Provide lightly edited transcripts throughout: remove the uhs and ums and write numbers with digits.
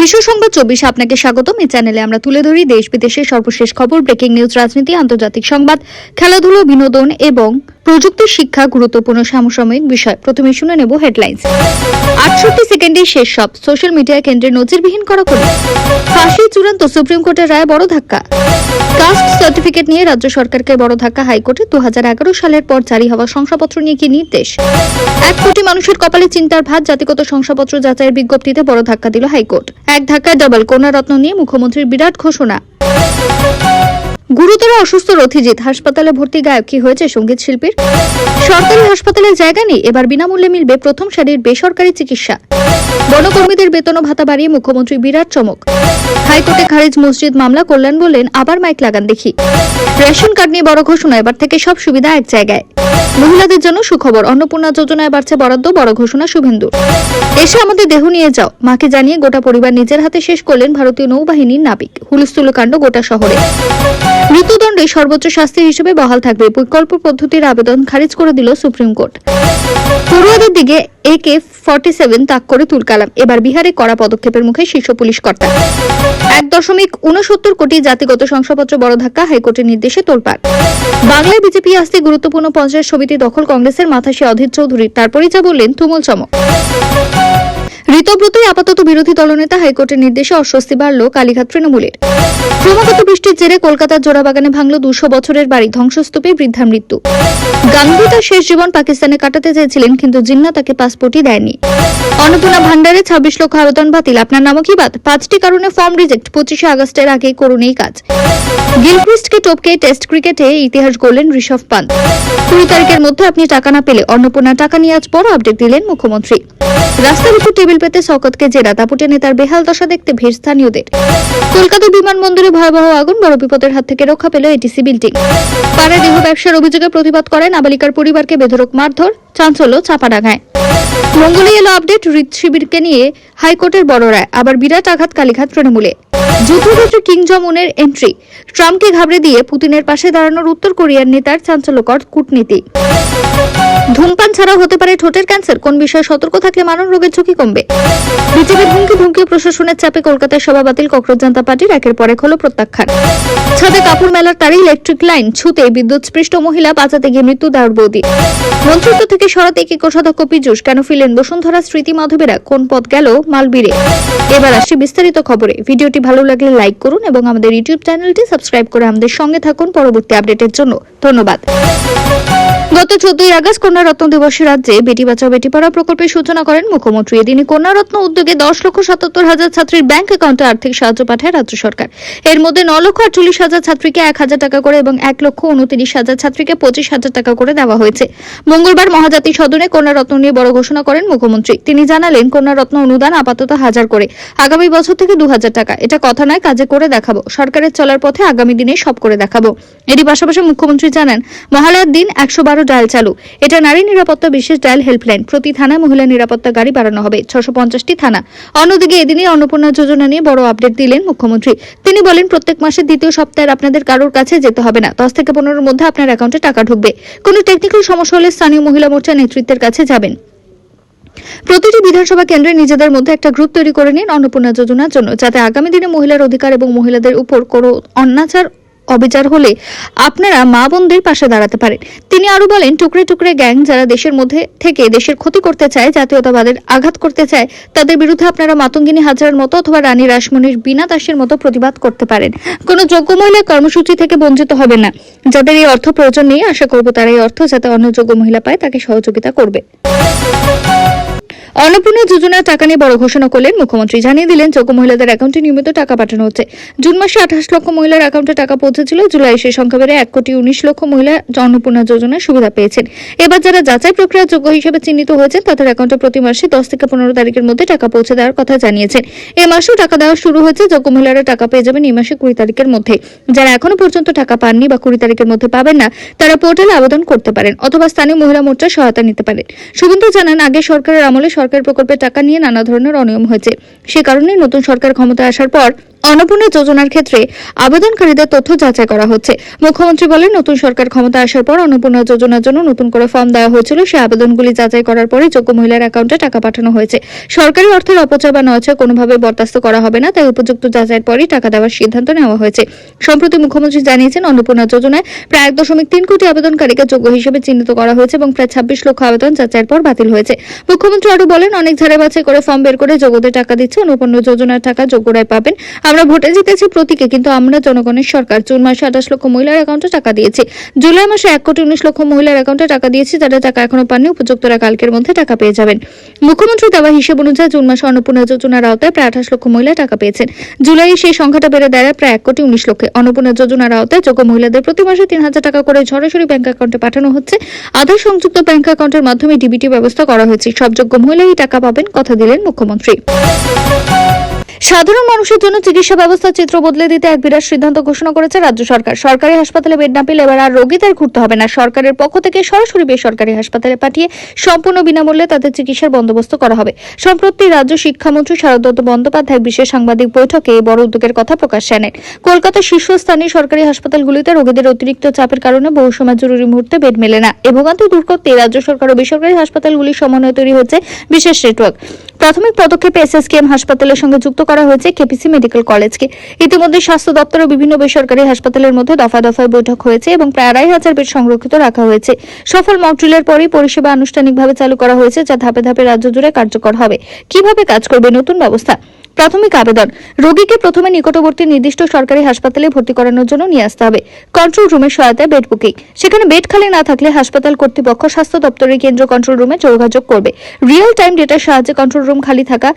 বিশ্ব সংবাদ 24 আপনাকে স্বাগতম। এই চ্যানেলে আমরা তুলে ধরি দেশ বিদেশের সর্বশেষ খবর, ব্রেকিং নিউজ, রাজনীতি, আন্তর্জাতিক সংবাদ, খেলাধুলো, বিনোদন এবং প্রযুক্তি, শিক্ষা, গুরুত্বপূর্ণ সমসাময়িক বিষয়। প্রথমে শুনে নেব হেডলাইন্স। 68 সেকেন্ডে শেষ সব, সোশ্যাল মিডিয়া কেন্দ্রে নজিরবিহীন কড়াকড়ি। ফাঁসি চূড়ান্ত, সুপ্রিম কোর্টের রায় বড় ধাক্কা। কাস্ট সার্টিফিকেট নিয়ে রাজ্য সরকারকে বড় ধাক্কা হাইকোর্টে। 2011 সালের পর জারি হওয়া শংসাপত্র নিয়ে কি নির্দেশ। 1 কোটি মানুষের কপালে চিন্তার ভাঁজ, জাতিগত শংসাপত্র যাচাইয়ের বিজ্ঞপ্তিতে বড় ধাক্কা দিল হাইকোর্ট। এক ধাক্কায় ডাবল, কন্যারত্ন নিয়ে মুখ্যমন্ত্রীর বিরাট ঘোষণা। গুরুতর অসুস্থ রথিজিৎ, হাসপাতালে ভর্তি, গায়ব। কি হয়েছে সঙ্গীত শিল্পীর? সরকারি হাসপাতালে জায়গা নেই, এবার বিনামূল্যে মিলবে প্রথম সারির বেসরকারি চিকিৎসা। বনকর্মীদের বেতন ও ভাতা বাড়িয়ে মুখ্যমন্ত্রী বিরাট চমক। হাইকোর্টে খারিজ মসজিদ মামলা, কল্যাণ বললেন আবার মাইক লাগান দেখি। রেশন কার্ড নিয়ে বড় ঘোষণা, এবার থেকে সব সুবিধা এক জায়গায়। মহিলাদের জন্য সুখবর, অন্নপূর্ণা যোজনায় বাড়ছে বরাদ্দ, বড় ঘোষণা শুভেন্দুর। এসে আমাদের দেহ নিয়ে যাও, মাকে জানিয়ে গোটা পরিবার নিজের হাতে শেষ করলেন ভারতীয় নৌবাহিনীর নাবিক। হুলস্থুল কাণ্ড গোটা শহরে। মৃত্যুদণ্ডে সর্বোচ্চ শাস্তি হিসেবে বহাল থাকবে, বৈকল্প পদ্ধতির আবেদন খারিজ করে দিল সুপ্রিম কোর্ট। পড়ুয়াদের দিকে AK-47 তাক করে তুলকালাম, এবার বিহারে কড়া পদক্ষেপের মুখে শীর্ষ পুলিশ কর্তা। 1.69 কোটি জাতিগত শংসাপত্র বড় ধাক্কা, হাইকোর্টের নির্দেশে তোলপাড়। বাংলায় বিজেপি আসতে গুরুত্বপূর্ণ পঞ্চায়েত সমিতি দখল, কংগ্রেসের মাথা সে অধীর চৌধুরী। তারপরেই যা বললেন তুমুল চমক। ঋতব্রতই আপাতত বিরোধী দলনেতা, হাইকোর্টের নির্দেশে অস্বস্তি বাড়ল কালীঘাট তৃণমূলের। ক্রমাগত বৃষ্টির জেরে কলকাতার জোড়াবাগানে ভাঙল 200 বছরের বাড়ি, ধ্বংসস্তূপে বৃদ্ধার মৃত্যু। গান্ধী তার শেষ জীবন পাকিস্তানে কাটাতে চেয়েছিলেন, কিন্তু জিন্না তাকে পাসপোর্টই দেয়নি। অন্নপূর্ণা ভান্ডারে 26 লক্ষ আবেদন বাতিল, আপনার নামও কি বাদ? 5টি কারণে ফর্ম রিজেক্ট, 25 আগস্টের আগে করুন এই কাজ। গিলক্রিস্টকে টপকে টেস্ট ক্রিকেটে ইতিহাস গড়লেন ঋষভ পান্ত। 20 তারিখের মধ্যে আপনি টাকা না পেলে অন্নপূর্ণা টাকা নিয়ে আজ বড় আপডেট দিলেন মুখ্যমন্ত্রী। রাস্তার উপর টেবিল পেতে শওকতকে জেরা, দাপুটে নেতার বেহাল দশা দেখতে ভিড় স্থানীয়দের। কলকাতা বিমানবন্দরে ভয়াবহ আগুন, বড় বিপদের হাত থেকে রক্ষা পেল এটিসি বিল্ডিং। পাড়ায় দেহ ব্যবসার অভিযোগে প্রতিবাদ করেন নাবালিকার পরিবারকে বেধড়ক মারধর, চাঞ্চল্য চাপাডাঙ্গায়। মঙ্গলে এলো আপডেট, হৃদ শিবিরকে নিয়ে হাইকোর্টের বড় রায়, আবার বিরাট আঘাত কালীঘাট তৃণমূলে। যুদ্ধক্ষেত্রে কিং জং উনের এন্ট্রি, ট্রাম্পকে ঘাবড়ে দিয়ে পুতিনের পাশে দাঁড়ানোর উত্তর কোরিয়ার নেতার চাঞ্চল্যকর কূটনীতি। ধূমপান ছাড়াও হতে পারে ঠোঁটের ক্যান্সার, কোন বিষয়ে সতর্ক থাকলে মানব রোগের ঝুঁকি কমবে। বিজেপির হুমকি প্রশাসনের চাপে কলকাতায় সভা বাতিল, ককরোচ জনতা পার্টির একের পর এক হলো প্রত্যাখ্যান। ছাদে কাপড় মেলার তারে ইলেকট্রিক লাইন ছুতে বিদ্যুৎস্পৃষ্ট মহিলা, বাঁচাতে গিয়ে মৃত্যু দাউর বৌদি। মন্ত্রিত্ব থেকে সরাতে কি কোষাধ্যক্ষ পীযূষ, কেন ফিরলেন বসুন্ধরা স্মৃতি মাধবেরা, কোন পথ গেল মালবীরে। এবার আসছি বিস্তারিত খবরে। ভিডিওটি ভালো লাগলে লাইক করুন এবং আমাদের ইউটিউব চ্যানেলটি সাবস্ক্রাইব করে আমাদের সঙ্গে থাকুন পরবর্তী আপডেটের জন্য। ধন্যবাদ। গত 14 আগস্ট কন্যারত্ন দিবসে রাজ্যে বেটি বাঁচাও বেটি পড়াও প্রকল্পের সূচনা করেন মুখ্যমন্ত্রী। এদিনই কন্যারত্ন উদ্যোগে 10,77,000 ছাত্রীর ব্যাংক অ্যাকাউন্টে আর্থিক সাহায্য পাঠায় রাজ্য সরকার। এর মধ্যে 9,48,000 ছাত্রীকে 1,000 টাকা করে এবং 1,29,000 ছাত্রীকে 25,000 টাকা করে দেওয়া হয়েছে। মঙ্গলবার মহাজাতি সদনে কন্যারত্ন নিয়ে বড় ঘোষণা করেন মুখ্যমন্ত্রী। তিনি জানালেন, কন্যারত্ন অনুদান আপাতত 1000 করে, আগামী বছর থেকে 2000 টাকা। এটা কথা নয়, কাজে করে দেখাবো। সরকারের চলার পথে আগামী দিনে সব করে দেখাবো। এরই পাশাপাশি মুখ্যমন্ত্রী জানান, মহালয়ার দিন 112 ডায়াল চালু। এটা নারী নিরাপত্তা বিশেষ ডায়াল হেল্পলাইন। প্রতি থানায় মহিলা নিরাপত্তা গাড়ি বাড়ানো হবে, 650টি থানা। অন্যদিকে এদিনই অন্নপূর্ণা যোজনা নিয়ে বড় আপডেট দিলেন মুখ্যমন্ত্রী। তিনি বলেন, প্রত্যেক মাসের দ্বিতীয় সপ্তাহে আপনাদের কারোর কাছে যেতে হবে না, 10 থেকে 15 এর মধ্যে আপনার অ্যাকাউন্টে টাকা ঢুকবে। কোনো টেকনিক্যাল সমস্যা হলে স্থানীয় মহিলা মোর্চা নেতৃত্বের কাছে যাবেন। প্রতিটি বিধানসভা কেন্দ্রে নিজেদের মধ্যে একটা গ্রুপ তৈরি করে নিন অন্নপূর্ণা যোজনার জন্য, যাতে আগামী দিনে মহিলার অধিকার এবং মহিলাদের উপর কোনো অনাচার অবিচার হলে আপনারা মা বোনদের পাশে দাঁড়াতে পারেন। তিনি আরো বলেন, টুকরে টুকরে গ্যাং যারা দেশের মধ্যে থেকে দেশের ক্ষতি করতে চায়, জাতীয়তাবাদের আঘাত করতে চায়, তাদের বিরুদ্ধে আপনারা মাতঙ্গিনী হাজরার মতো অথবা রানী রাসমণির বীণা দাসের মতো প্রতিবাদ করতে পারেন। কোন যোগ্য মহিলা কর্মসূচি থেকে বঞ্চিত হবে না। যাদের এই অর্থ প্রয়োজন নেই, আশা করব তারা এই অর্থ যাতে অন্য যোগ্য মহিলা পায় তাকে সহযোগিতা করবে। অন্নপূর্ণা যোজনার টাকা নিয়ে বড় ঘোষণা করলেন মুখ্যমন্ত্রী। জানিয়ে দিলেন, যোগ্য মহিলাদের অ্যাকাউন্টে নিয়মিত টাকা পাঠানো হচ্ছে। জুন মাসে 28 লক্ষ মহিলার অ্যাকাউন্টে টাকা পৌঁছেছিল। জুলাই সেই সংখ্যা বেড়ে 1,19,00,000 মহিলা অন্নপূর্ণা যোজনার সুবিধা পেয়েছেন। এবার যারা যাচাই প্রক্রিয়া যোগ্য হিসেবে চিহ্নিত হয়েছেন, তাদের অ্যাকাউন্টে প্রতি মাসে 10 থেকে 15 তারিখের মধ্যে টাকা পৌঁছে দেওয়ার কথা জানিয়েছেন। এই মাসেও টাকা দেওয়া শুরু হয়েছে। যোগ্য মহিলারা টাকা পেয়ে যাবেন এই মাসে 20 তারিখের মধ্যে। যারা এখনো পর্যন্ত টাকা পাননি বা 20 তারিখের মধ্যে পাবেন না, তারা পোর্টালে আবেদন করতে পারেন অথবা স্থানীয় মহিলা মোর্চার সহায়তা নিতে পারেন। শুভেন্দু জানান, আগে সরকারের আমলে সরকারি প্রকল্পের টাকা নিয়ে নানা ধরনের অনিয়ম হয়েছে। সে কারণে নতুন সরকার ক্ষমতায় আসার পর অন্নপূর্ণা যোজনার ক্ষেত্রে আবেদনকারীদের তথ্য যাচাই করা হচ্ছে। মুখ্যমন্ত্রী বলেন, নতুন সরকার ক্ষমতা আসার পর অন্নপূর্ণা যোজনার জন্য নতুন করে ফর্ম দেওয়া হয়েছিল। সেই আবেদনগুলি যাচাই করার পরে যোগ্য মহিলার অ্যাকাউন্টে টাকা পাঠানো হয়েছে। সরকারি অর্থের অপচয় বা নয়ছয় কোনোভাবে বরদাস্ত করা হবে না, তাই উপযুক্ত যাচাইয়ের পরই টাকা দেওয়ার সিদ্ধান্ত নেওয়া হয়েছে। সম্প্রতি মুখ্যমন্ত্রী জানিয়েছেন, অন্নপূর্ণা যোজনায় প্রায় 1.3 কোটি আবেদনকারীকে যোগ্য হিসেবে চিহ্নিত করা হয়েছে এবং প্রায় 26 লক্ষ আবেদন যাচাইয়ের পর বাতিল হয়েছে। মুখ্যমন্ত্রী আরো বলেন, অনেক ঝাড়ে বাছাই করে ফর্ম বের করে যোগ্যদের টাকা দিচ্ছে। অন্নপূর্ণা যোজনার টাকা যোগ্যরাই পাবেন। আমরা ভোটে জিতেছি প্রতীকে, কিন্তু আমরা জনগণের সরকার। জুন মাসে 28 লক্ষ মহিলার অ্যাকাউন্টে টাকা দিয়েছি। জুলাই মাসে 1.19 লক্ষ মহিলার অ্যাকাউন্টে টাকা দিয়েছি। যারা টাকা এখনো পাননি, উপযুক্তরা কালকের মধ্যে টাকা পেয়ে যাবেন। মুখ্যমন্ত্রী দেওয়া হিসেব অনুযায়ী জুন মাসে অন্নপূর্ণা যোজনার আওতায় প্রায় 28 লক্ষ মহিলা টাকা পেয়েছেন। জুলাইয়ে সেই সংখ্যাটা বেড়ে দাঁড়ায় প্রায় 1.19 লক্ষে। অন্নপূর্ণা যোজনার আওতায় যোগ্য মহিলাদের প্রতি মাসে 3,000 টাকা করে সরাসরি ব্যাংক অ্যাকাউন্টে পাঠানো হচ্ছে। আধার সংযুক্ত ব্যাংক অ্যাকাউন্টের মাধ্যমে ডিবিটি ব্যবস্থা করা হয়েছে। সব যোগ্য মহিলাই টাকা পাবেন, কথা দিলেন মুখ্যমন্ত্রী। সাধারণ মানুষের জন্য চিকিৎসা ব্যবস্থার চিত্র বদলে দিতে এক বিরাট সিদ্ধান্ত ঘোষণা করেছে রাজ্য সরকার। সরকারি হাসপাতালে বেড না পেলে এবার আর রোগীদের ঘুরতে হবে না। সরকারের পক্ষ থেকে সরাসরি বেসরকারি হাসপাতালে পাঠিয়ে সম্পূর্ণ বিনামূল্যে তাদের চিকিৎসার বন্দোবস্ত করা হবে। সম্প্রতি রাজ্য শিক্ষামন্ত্রী শারদ বন্দ্যোপাধ্যায় বিশেষ সাংবাদিক বৈঠকে এই বড় উদ্যোগের কথা প্রকাশ আনেন। কলকাতার শীর্ষস্থানীয় সরকারি হাসপাতালগুলিতে রোগীদের অতিরিক্ত চাপের কারণে বহু সময় জরুরি মুহূর্তে বেড মেলে না। এ ভোগান্তি দূর করতে রাজ্য সরকার ও বেসরকারি হাসপাতালগুলির সমন্বয়ে তৈরি হয়েছে বিশেষ নেটওয়ার্ক। প্রাথমিক পদক্ষেপে এসএসকেএম হাসপাতালের সঙ্গে যুক্ত করা হয়েছে কেপিসি মেডিকেল কলেজকে। ইতিমধ্যে স্বাস্থ্য দপ্তর ও বিভিন্ন বেসরকারি হাসপাতালের মধ্যে দফায় দফায় বৈঠক হয়েছে এবং প্রায় 2,500 বেড সংরক্ষিত রাখা হয়েছে। সফল মক ড্রিলের পরই পরিষেবা আনুষ্ঠানিকভাবে চালু করা হয়েছে, যা ধাপে ধাপে রাজ্য জুড়ে কার্যকর হবে। কিভাবে কাজ করবে নতুন ব্যবস্থা? প্রাথমিক আবেদন। রোগীকে প্রথমে নিকটবর্তী নির্দিষ্ট সরকারি হাসপাতালে ভর্তি করানোর জন্য নিয়ে আসতে হবে। কন্ট্রোল রুমের সহায়তায় বেড বুকিং। সেখানে বেড খালি না থাকলে হাসপাতাল কর্তৃপক্ষ স্বাস্থ্য দপ্তরের কেন্দ্র কন্ট্রোল রুমে যোগাযোগ করবে। রিয়েল টাইম ডেটার সাহায্যে কন্ট্রোল রুম খালি থাকা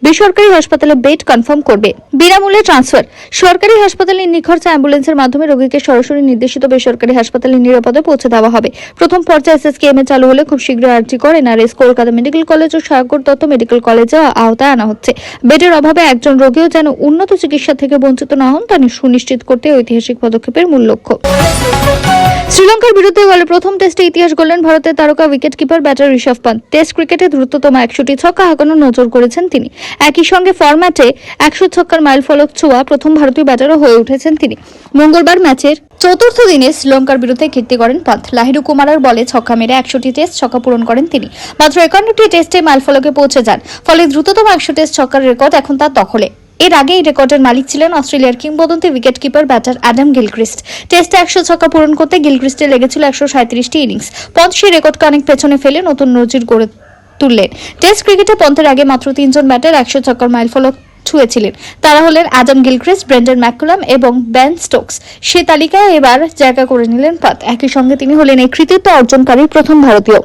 বেসরকারি হাসপাতালে বেড কনফার্ম করবে। বিনামূল্যে ট্রান্সফার। সরকারি হাসপাতালে নিখরচাে অ্যাম্বুলেন্সের মাধ্যমে রোগীকে সরাসরি নির্দেশিত বেসরকারি হাসপাতালে নিরাপদে পৌঁছে দেওয়া হবে। প্রথম পর্যায়ে এসএসকেএম এ চালু হলে খুব শীঘ্রই RG Kar, NRS, Kolkata medical college ও সাগর দত্ত মেডিকেল কলেজে আওতায় আনা হচ্ছে। বেডের অভাবে একজন রোগীও যেন উন্নত চিকিৎসা থেকে বঞ্চিত না হন, তা সুনিশ্চিত করতে ঐতিহাসিক পদক্ষেপের মূল লক্ষ্য। শ্রীলঙ্কার বিরুদ্ধে গেলে প্রথম টেস্টে ইতিহাস গড়লেন ভারতের তারকা wicket keeper batter Rishabh Pant. Test ক্রিকেটে দ্রুততম 100টি ছক্কা হাঁকানোর নজর করেছেন তিনি। একই সঙ্গে ফরম্যাটে 100 ছক্কার মাইলফলক ছোঁয়া প্রথম ভারতীয় ব্যাটারও হয়ে উঠেছেন তিনি। মঙ্গলবার ম্যাচের চতুর্থ দিনে শ্রীলঙ্কার বিরুদ্ধে কীর্তি করেন পন্থ। লাহিরু কুমারের বলে ছক্কা মেরে 100টি টেস্ট ছক্কা পূরণ করেন তিনি। মাত্র 51টি টেস্টে মাইলফলকে পৌঁছে যান। ফলে দ্রুততম 100 টেস্ট ছক্কার রেকর্ড এখন তার দখলে। এর আগে এই রেকর্ডের মালিক ছিলেন অস্ট্রেলিয়ার কিংবদন্তি wicket keeper batter Adam Gilchrist. টেস্টে 100 ছক্কা পূরণ করতে গিলক্রিস্টের লেগেছিল 137টি ইনিংস। পন্থ সেই রেকর্ডকে অনেক পেছনে ফেলে নতুন নজির গড়ে তুললেন। টেস্ট ক্রিকেটে পন্থের আগে মাত্র 3 জন ব্যাটার 100 ছক্কার মাইলফলক ছুঁয়েছিলেন। তারা হলেন অ্যাডাম গিলক্রিস্ট, ব্রেন্ডন ম্যাকুলাম এবং বেন স্টোকস। সে তালিকায় এবার জায়গা করে নিলেন পন্থ। একই সঙ্গে তিনি হলেন এই কৃতিত্ব অর্জনকারী প্রথম ভারতীয়।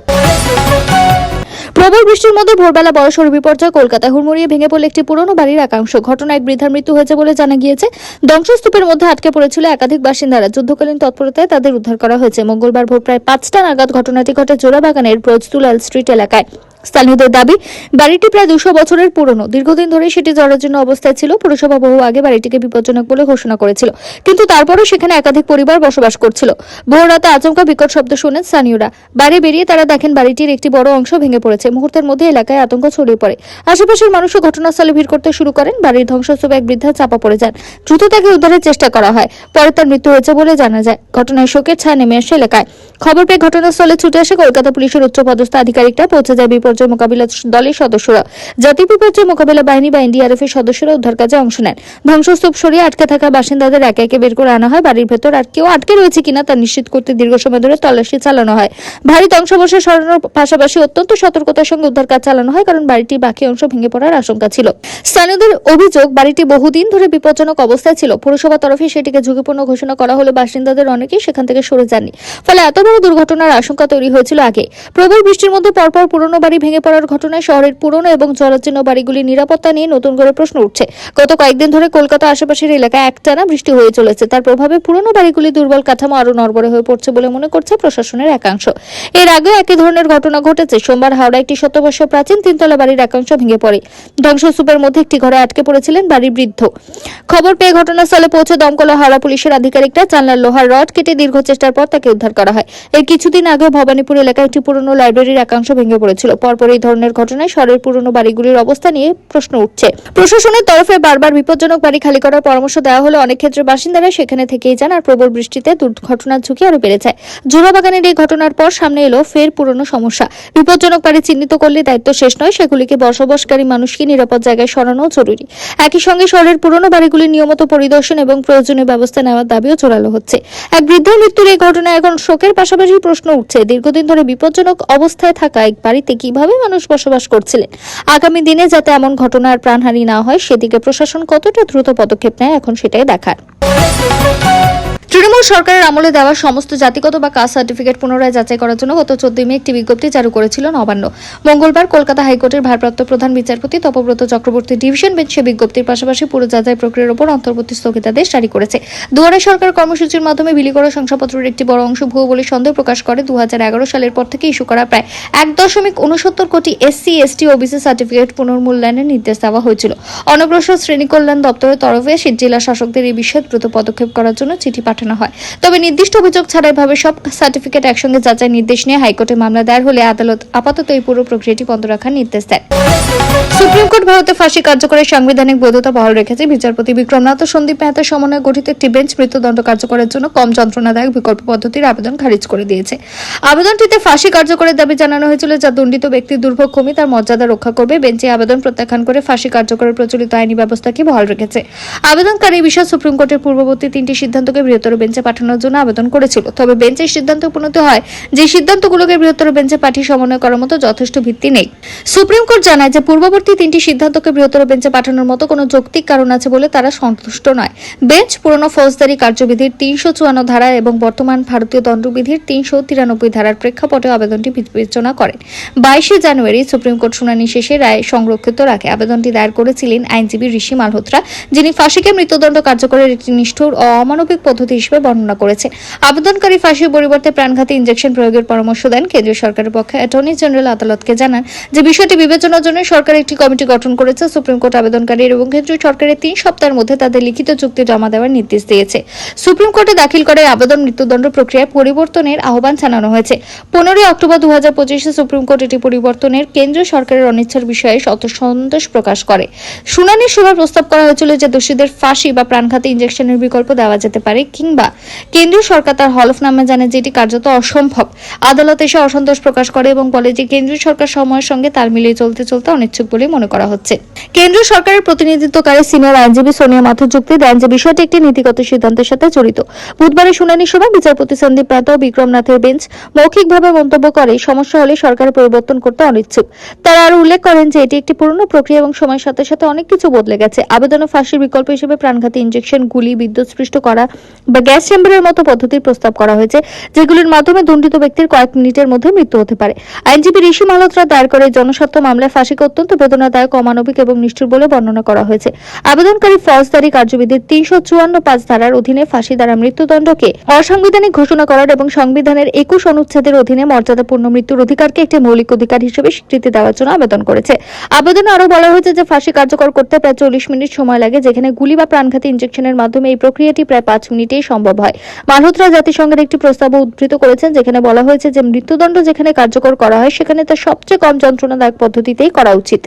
প্রবল বৃষ্টির মধ্যে ভোরবেলা বড়সড় বিপর্যয়। কলকাতায় হুড়মুড়িয়ে ভেঙে পড়ল একটি পুরনো বাড়ির একাংশ। ঘটনায় এক বৃদ্ধার মৃত্যু হয়েছে বলে জানা গিয়েছে। ধ্বংসস্তূপের মধ্যে আটকে পড়েছিল একাধিক বাসিন্দারা। যুদ্ধকালীন তৎপরতায় তাদের উদ্ধার করা হয়েছে। মঙ্গলবার ভোর প্রায় 5টা নাগাদ ঘটনাটি ঘটে জোড়াবাগানের ব্রজতুলাল স্ট্রিট এলাকায়। স্থানীয়দের দাবি, বাড়িটি প্রায় 200 বছরের পুরনো। দীর্ঘদিন ধরে সেটি জরাজীর্ণ অবস্থায় ছিল। পুরসভা বহু আগে বাড়িটিকে বিপজ্জনক বলে ঘোষণা করেছিল, কিন্তু তারপরও সেখানে একাধিক পরিবার বসবাস করছিল। ভোর রাতে আচমকা বিকট শব্দ শুনেন স্থানীয়রা। বাইরে বেরিয়ে তারা দেখেন বাড়িটির একটি বড় অংশ ভেঙে পড়েছে। মুহূর্তের মধ্যে এলাকায় আতঙ্ক ছড়িয়ে পড়ে। আশেপাশের মানুষও ঘটনাস্থলে ভিড় করতে শুরু করেন। বাড়ির ধ্বংসস্তূপে এক বৃদ্ধা চাপা পড়ে যান। দ্রুত তাকে উদ্ধারের চেষ্টা করা হয়। পরে তার মৃত্যু হয়েছে বলে জানা যায়। ঘটনায় শোকের ছায়া নেমে আসে এলাকায়। খবর পেয়ে ঘটনাস্থলে ছুটে আসে কলকাতা পুলিশের উচ্চপদস্থ আধিকারিকরা। পৌঁছে যায় বিপর্যয় মোকাবিলা দলের সদস্যরা। জাতীয় বিপর্যয় মোকাবিলা বাহিনী বা এনডিআরএফ এর সদস্যরা উদ্ধার কাজে অংশ নেন। ধ্বংসস্তূপ সরিয়ে আটকে থাকা বাসিন্দাদের একে একে বের করে আনা হয়। বাড়ির ভেতর আর কেউ আটকে রয়েছে কিনা তা নিশ্চিত করতে দীর্ঘ সময় ধরে তল্লাশি চালানো হয়। ভারী ধ্বংসাবশেষ সরানোর পাশাপাশি অত্যন্ত সতর্কতার সঙ্গে উদ্ধার কাজ চালানো হয়, কারণ বাড়িটির বাকি অংশ ভেঙে পড়ার আশঙ্কা ছিল। স্থানীয়দের অভিযোগ, বাড়িটি বহুদিন ধরে বিপজ্জনক অবস্থায় ছিল। পুরসভা তরফে সেটিকে ঝুঁকিপূর্ণ ঘোষণা করা হলে বাসিন্দাদের অনেকেই সেখান থেকে সরে যাননি। ফলে এত বড় দুর্ঘটনার আশঙ্কা তৈরি হয়েছিল আগে। প্রবল বৃষ্টির মধ্যে পরপর পুরনো বাড়ি ভেঙে পড়ার ঘটনায় শহরের পুরনো এবং জরাজীর্ণ বাড়িগুলির নিরাপত্তা নিয়ে নতুন করে প্রশ্ন উঠছে। গত কয়েকদিন ধরে কলকাতা আশেপাশের এলাকায় একটানা বৃষ্টি হয়ে চলেছে। তার প্রভাবে পুরনো বাড়িগুলি দুর্বল কাঠামো আরো নড়বড়ে হয়ে পড়ছে বলে মনে করছে প্রশাসনের একাংশ। এর আগে একই ধরনের ঘটনা ঘটেছে। সোমবার হাওড়া একটি 100 বছর প্রাচীন 3তলা বাড়ির একাংশ ভেঙে পড়ে। ধ্বংসস্তূপের মধ্যে একটি ঘরে আটকে পড়েছিলেন বাড়ির বৃদ্ধ। খবর পেয়ে ঘটনাস্থলে পৌঁছে দমকল হাওড়া পুলিশের আধিকারিকরা জানলার লোহার রড কেটে দীর্ঘ চেষ্টার পর তাকে উদ্ধার করা হয়। এর কিছুদিন আগে ভবানীপুর এলাকায় একটি পুরনো লাইব্রেরির একাংশ ভেঙে পড়েছিল। পরপর এই ধরনের ঘটনায় শহরের পুরনো বাড়িগুলির অবস্থা নিয়ে প্রশ্ন উঠছে। প্রশাসনের তরফে বারবার বিপজ্জনক বাড়ি খালি করার পরামর্শ দেওয়া হলে অনেক ক্ষেত্রে বাসিন্দারা সেখানে থেকেই যান, আর প্রবল বৃষ্টিতে দুর্ঘটনার ঝুঁকি আরো বেড়ে যায়। জোড়াবাগানের এই ঘটনার পর সামনে এলো ফের পুরনো সমস্যা। বিপজ্জনক বাড়ি চিহ্নিত করলে দায়িত্ব শেষ নয়, সেগুলিকে বসবাসকারী মানুষকে নিরাপদ জায়গায় সরানো জরুরি। একই সঙ্গে শহরের পুরনো বাড়িগুলির নিয়মিত পরিদর্শন এবং প্রয়োজনীয় ব্যবস্থা নেওয়ার দাবিও জোরালো হচ্ছে। এক বৃদ্ধের মৃত্যুর এই ঘটনায় এখন শোকের পাশাপাশি প্রশ্ন উঠছে, দীর্ঘদিন ধরে বিপজ্জনক অবস্থায় থাকা এক বাড়িতে কিভাবে মানুষ বসবাস করছিলেন। আগামী দিনে যাতে এমন ঘটনা আর প্রাণহানি না হয় সেদিকে প্রশাসন কতটা দ্রুত পদক্ষেপ নেয় এখন সেটাই দেখার। তৃণমূল সরকারের আমলে দেওয়া সমস্ত জাতিগত বা কাস্ট সার্টিফিকেট পুনরায় যাচাই করার জন্য গত 14 মে একটি বিজ্ঞপ্তি জারি করেছিল নবান্ন। মঙ্গলবার কলকাতা হাইকোর্টের ভারপ্রাপ্ত প্রধান বিচারপতি তপব্রত চক্রবর্তী ডিভিশন বেঞ্চ সে বিজ্ঞপ্তির পাশাপাশি পুরো যাচাই প্রক্রিয়ার উপর অন্তর্বর্তী স্থগিতাদেশ জারি করেছে। দুয়ারে সরকার কর্মসূচির মাধ্যমে বিলি করা শংসাপত্রের একটি বড় অংশ ভুয়ো বলে সন্দেহ প্রকাশ করে 2011 সালের পর থেকে ইস্যু করা প্রায় 1.69 কোটি এসসি এসটি ওবিসি সার্টিফিকেট পুনর্মূল্যায়নের নির্দেশ দেওয়া হয়েছিল। অনগ্রসর শ্রেণী কল্যাণ দপ্তরের তরফে জেলা শাসকদের এই বিষয়ে দ্রুত পদক্ষেপ করার জন্য চিঠি পাঠানো হয়। তবে নির্দিষ্ট অভিযোগ ছাড়াই ভাবে সব সার্টিফিকেট একসঙ্গে যাচাই নির্দেশ নিয়ে হাইকোর্টে মামলা দায়ের হলে আদালত আপাতত এই পুরো প্রক্রিয়াটি বন্ধ রাখার নির্দেশ দেয়। সুপ্রিম কোর্ট ভারতে ফাঁসি কার্যকরের সাংবিধানিক বৈধতা বহাল রেখেছে। বিচারপতি বিক্রমনাথ ও সন্দীপ মেহতার সমন্বয়ে গঠিত একটি বেঞ্চ মৃত্যুদণ্ড কার্যকরের জন্য কম যন্ত্রণাদায়ক বিকল্প পদ্ধতির আবেদন খারিজ করে দিয়েছে। আবেদনটিতে ফাঁসি কার্যকরের দাবি জানানো হয়েছিল, যা দণ্ডিত ব্যক্তির দুর্ভোগ কমিয়ে তার মর্যাদা রক্ষা করবে। বেঞ্চে আবেদন প্রত্যাখ্যান করে ফাঁসি কার্যকরের প্রচলিত আইনি ব্যবস্থাকে বহাল রেখেছে। আবেদনকারী এই বিষয়ে সুপ্রিম কোর্টের পূর্ববর্তী 3টি সিদ্ধান্তকে বৃহত্তর বেঞ্চে পাঠানোর জন্য আবেদন করেছিল। তবে বেঞ্চের সিদ্ধান্ত উপনীত হয় যে সিদ্ধান্তগুলোকে বৃহত্তর বেঞ্চে পাঠিয়ে সমন্বয় করার মতো যথেষ্ট ভিত্তি নেই। সুপ্রিম কোর্ট জানায় যে পূর্ববর্তী 3টি সিদ্ধান্তকে বৃহত্তর বেঞ্চে পাঠানোর মতো কোনো যৌক্তিক কারণ আছে বলে তারা সন্তুষ্ট নয়। বেঞ্চ পুরনো ফৌজদারি কার্যবিধির 354 ধারা এবং বর্তমান ভারতীয় দণ্ডবিধির 393 ধারার প্রেক্ষাপটে আবেদনটি বিবেচনা করেন। 22 জানুয়ারি সুপ্রিম কোর্ট শুনানি শেষে রায় সংরক্ষিত রাখে। আবেদনটি দায়ের করেছিলেন আইনজীবী ঋষি মালহোত্রা, যিনি ফাঁসিকে মৃত্যুদণ্ড কার্যকরের একটি নিষ্ঠুর ও অমানবিক পদ্ধতি হিসেবে বর্ণনা করেছেন। আবেদনকারী ফাঁসির পরিবর্তে প্রাণঘাতী ইনজেকশন প্রয়োগের পরামর্শ দেন। কেন্দ্রীয় সরকারের পক্ষে অ্যাটর্নি জেনারেল আদালতকে জানান যে বিষয়টি বিবেচনার জন্য সরকার একটি কমিটি গঠন করেছে। সুপ্রিম কোর্ট আবেদনকারীর এবং কেন্দ্রীয় সরকারের 3 সপ্তাহের মধ্যে তাদের লিখিত চুক্তি জমা দেওয়ার নির্দেশ দিয়েছে। সুপ্রিম কোর্টে দাখিল করে আবেদন মৃত্যুদণ্ড প্রক্রিয়ায় পরিবর্তনের আহ্বান জানানো হয়েছে। 15 অক্টোবর 2025 সুপ্রিম কোর্ট এটি পরিবর্তনের কেন্দ্রীয় সরকারের অনিচ্ছার বিষয়ে সন্তোষ প্রকাশ করে। শুনানির সময় প্রস্তাব করা হয়েছিল যে দোষীদের ফাঁসি বা প্রাণঘাতী ইনজেকশনের বিকল্প দেওয়া যেতে পারে, কিংবা কেন্দ্রীয় সরকার তার হলফনামা জানে যেটি কার্যত অসম্ভব। আদালত এসে অসন্তোষ প্রকাশ করে এবং বলে যে কেন্দ্রীয় সরকার সময়ের সঙ্গে তাল মিলিয়ে চলতে অনিচ্ছুক বলে মনে করা হচ্ছে। কেন্দ্রীয় সরকারের প্রতিনিধিত্বকারী সিনিয়র আইনজীবী সোনিয়া মাথুর যুক্তি দেন যে বিষয়টি একটি নীতিগত সিদ্ধান্তের সাথে জড়িত। বুধবারের শুনানির সময় বিচারপতি সন্দীপ মেহতা ও বিক্রমনাথের বেঞ্চ মৌখিকভাবে মন্তব্য করে সমস্যা হলে সরকার পরিবর্তন করতে অনিচ্ছুক। তারা আরো উল্লেখ করেন যে এটি একটি পুরনো প্রক্রিয়া এবং সময়ের সাথে সাথে অনেক কিছু বদলে গেছে। আবেদনে ফাঁসির বিকল্প হিসেবে প্রাণঘাতী ইনজেকশন, গুলি, বিদ্যুৎস্পৃষ্ট করা বা গ্যাস চেম্বারের মতো পদ্ধতির প্রস্তাব করা হয়েছে, যেগুলির মাধ্যমে দণ্ডিত ব্যক্তির কয়েক মিনিটের মধ্যে মৃত্যু হতে পারে। আইনজীবী ঋষি মালহোত্রা দায়ের করে জনস্বার্থ মামলায় ফাঁসিকে অত্যন্ত বেদনাদায়ক, অমানবিক এবং নিষ্ঠুর বলে বর্ণনা করা হয়েছে। আবেদনকারী ফৌজদারি কার্যবিধির 354 ধারার অধীনে ফাঁসি দ্বারা মৃত্যুদণ্ডকে অসাংবিধানিক ঘোষণা করার এবং সংবিধানের 21 অনুচ্ছেদের অধীনে মর্যাদাপূর্ণ মৃত্যুর অধিকারকে একটি মৌলিক অধিকার হিসেবে স্বীকৃতি দেওয়ার জন্য আবেদন করেছে। আবেদনে আরো বলা হয়েছে যে ফাঁসি কার্যকর করতে প্রায় 40 মিনিট সময় লাগে, যেখানে গুলি বা প্রাণঘাতী ইনজেকশনের মাধ্যমে এই প্রক্রিয়াটি প্রায় 5 মিনিটেই সম্ভব হয়। মালহোত্রা জাতিসংঘের একটি প্রস্তাবও উদ্ধৃত করেছেন, যেখানে বলা হয়েছে যে মৃত্যুদণ্ড যেখানে কার্যকর করা হয় সেখানে তা সবচেয়ে কম যন্ত্রণাদায়ক পদ্ধতিতেই করা উচিত।